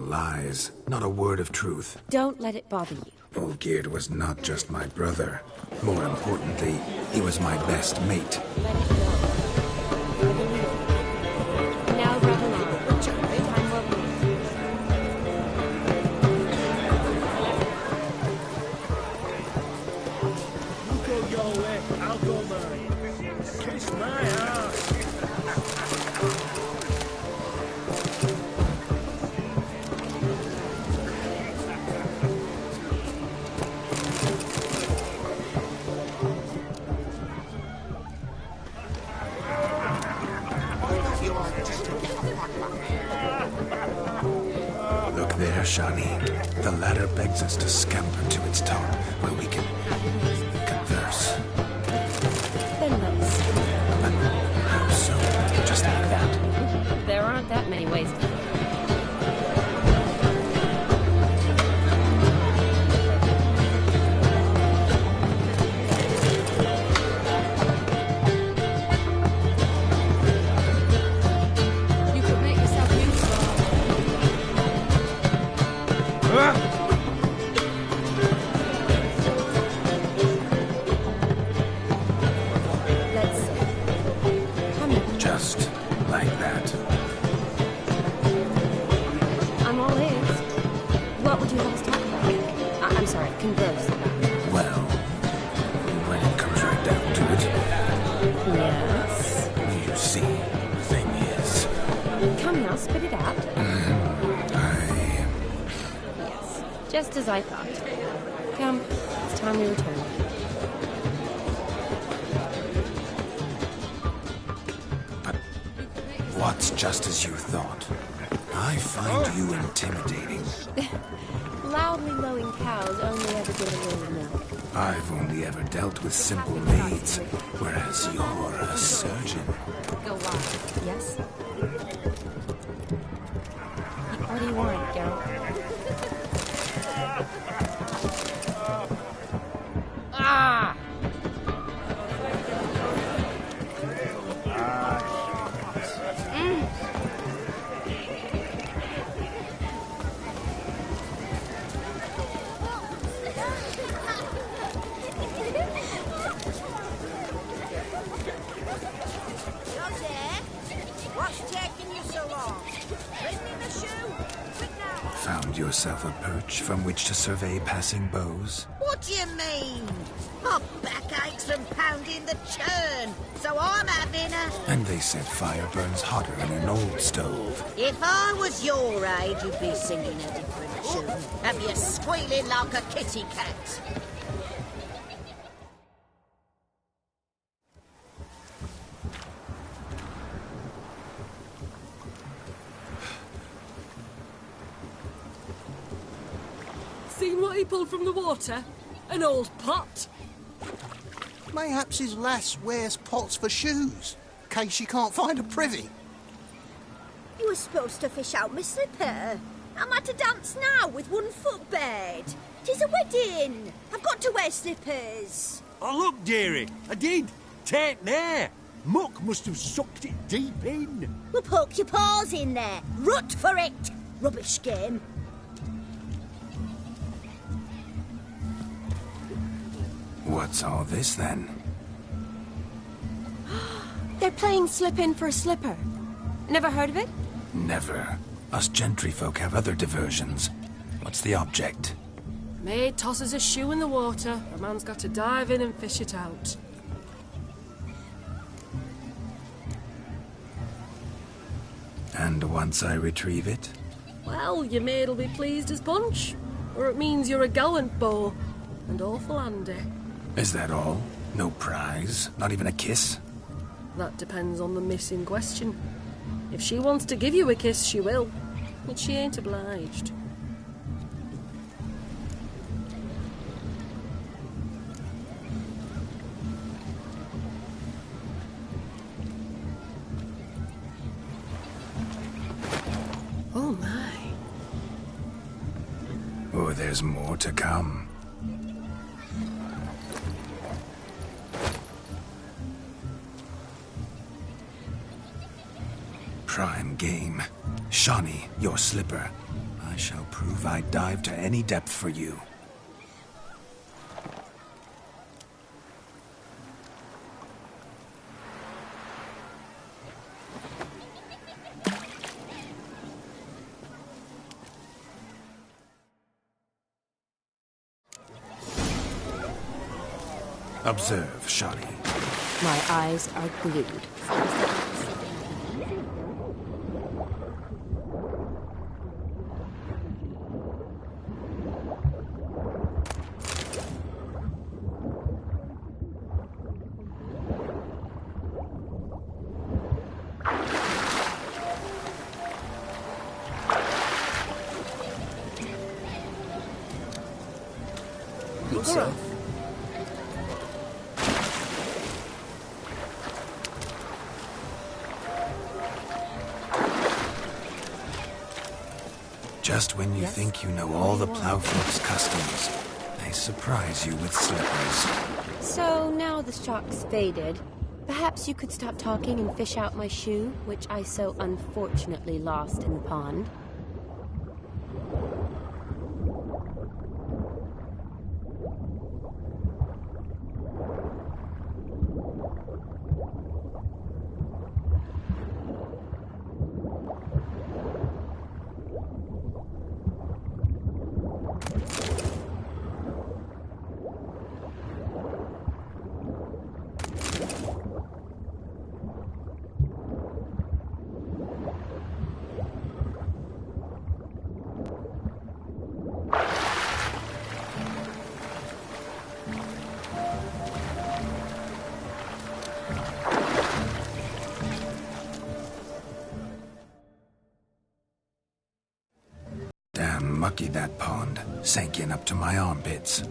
lies. Not a word of truth. Don't let it bother you. Olgierd was not just my brother. More importantly, he was my best mate. Let it go. I believe you. Now run along. Time will be. You go your way, I'll go mine. Kiss my ass. Look there, Shani. The ladder begs us to scamper to its top, where we can converse. Then let's. But how so? Just like that? There aren't that many ways to do it. You could make yourself useful. Let's see. Come here. Just like that. I'm all ears. What would you have us talk about? I'm sorry, converse about. Well, when it comes right down to it, Yes. you see, the thing is, Come now, spit it out. I... Yes, just as I thought. Come, it's time we return. But what's just as you thought? I find you intimidating. Loudly lowing cows only ever give a little milk. I've only ever dealt with simple maids, whereas you're a surgeon. Go on. Yes? What do you want, Geralt? Ah! What's taking you so long? Bring me the shoe. Quick now. Found yourself a perch from which to survey passing beaux? What do you mean? My back aches from pounding the churn, so I'm having a... And they said fire burns hotter in an old stove. If I was your age, you'd be singing a different tune. And be squealing like a kitty cat. Seen what he pulled from the water? An old pot. Mayhaps his lass wears pots for shoes, in case she can't find a privy. You were supposed to fish out my slipper. I'm at a dance now with one foot bared. 'Tis a wedding. I've got to wear slippers. Oh, look, dearie, I did. Take there. Muck must have sucked it deep in. Well, poke your paws in there. Rut for it. Rubbish game. What's all this, then? They're playing slip in for a slipper. Never heard of it? Never. Us gentry folk have other diversions. What's the object? Maid tosses a shoe in the water. A man's got to dive in and fish it out. And once I retrieve it? Well, your maid'll be pleased as punch. Or it means you're a gallant beau. And awful handy. Is that all? No prize? Not even a kiss? That depends on the miss in question. If she wants to give you a kiss, she will. But she ain't obliged. Oh, my. Oh, there's more to come. Prime game. Shani, your slipper. I shall prove I'd dive to any depth for you. Observe, Shani. My eyes are glued. Just when you think you know all the Plowfolk's customs, they surprise you with slippers. So now the shock's faded. Perhaps you could stop talking and fish out my shoe, which I so unfortunately lost in the pond. Damn mucky, that pond. Sank in up to my armpits.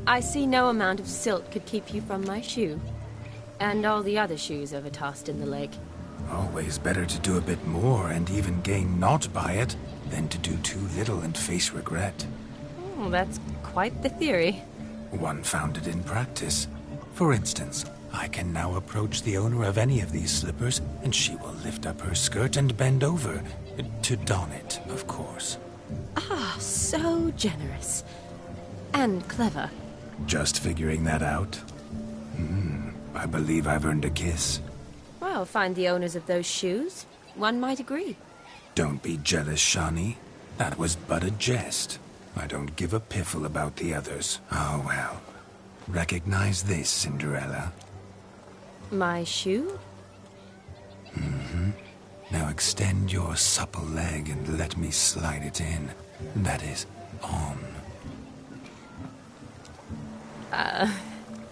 I see no amount of silt could keep you from my shoe. And all the other shoes overtossed in the lake. Always better to do a bit more and even gain naught by it than to do too little and face regret. Oh, that's quite the theory. One founded in practice. For instance, I can now approach the owner of any of these slippers, and she will lift up her skirt and bend over. To don it, of course. Ah, so generous. And clever. Just figuring that out? I believe I've earned a kiss. Well, find the owners of those shoes. One might agree. Don't be jealous, Shani. That was but a jest. I don't give a piffle about the others. Oh, well. Recognize this, Cinderella. My shoe? Now extend your supple leg and let me slide it in. That is, on.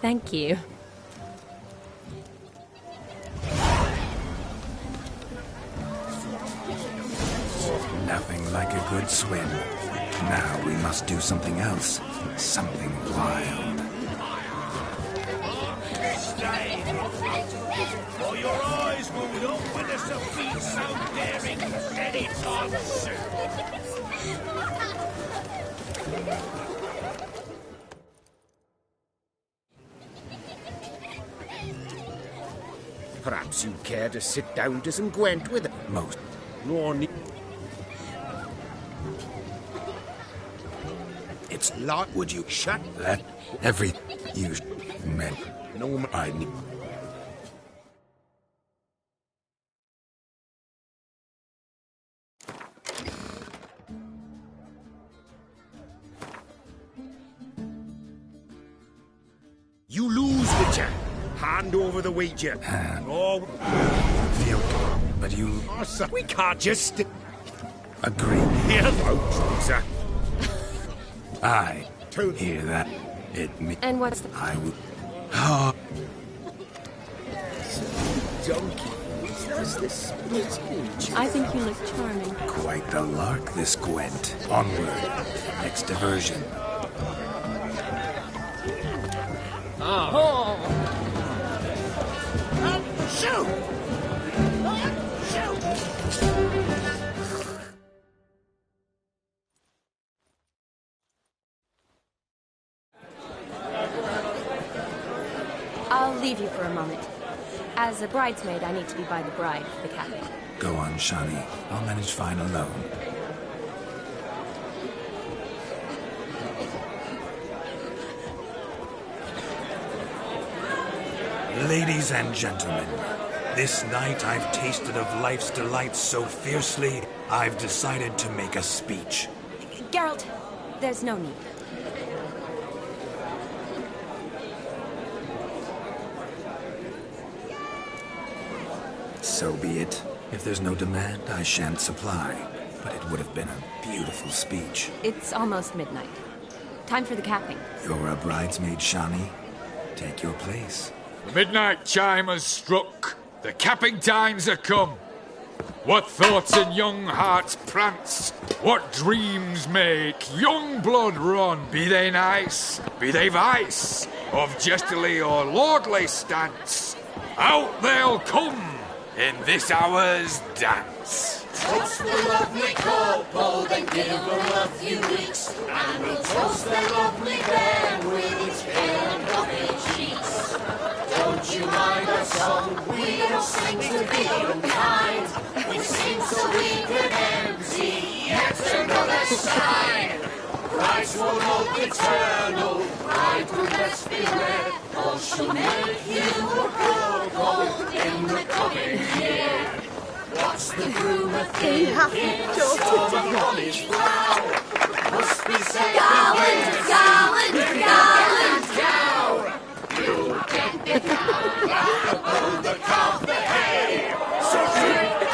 Thank you. Nothing like a good swim. Now we must do something else. Something wild. For your eyes will open as a feat so daring anytime soon. Perhaps you'd care to sit down to some Gwent with it. Most. Nor need. It's like, would you shut Let every you men. no I need. You lose, Witcher. Hand over the wager. Oh, Feel, but you we can't just agree. hear out, sir. I hear that. It me. And what's the... I would. Oh, Donkey. Does this split into? I think you look charming. quite the lark, this Gwent. Onward. Next diversion. Shoot! I'll leave you for a moment. As a bridesmaid, I need to be by the bride for the cafe. Go on, Shani. I'll manage fine alone. Ladies and gentlemen, this night I've tasted of life's delights so fiercely, I've decided to make a speech. Geralt, there's no need. So be it. If there's no demand, I shan't supply. But it would have been a beautiful speech. It's almost midnight. Time for the capping. You're a bridesmaid, Shani. Take your place. The midnight chime has struck. The capping times are come. What thoughts in young hearts prance? What dreams make young blood run? Be they nice, be they vice, of jestily or lordly stance, out they'll come in this hour's dance. Toast the lovely couple, then give them a few weeks, and we'll toast their lovely bed with its pale and lovely cheeks. Don't you mind our song? We don't sing to be unkind. We sing so we can empty yet another shrine. Christ will love eternal, bride will best beware, or she'll make you a cuckold in the coming year. What's the groom a thing? In the storm of knowledge flower, must be said. Garland, Garland, Garland. Cow. You'll get the cow, the carve the hay. So drink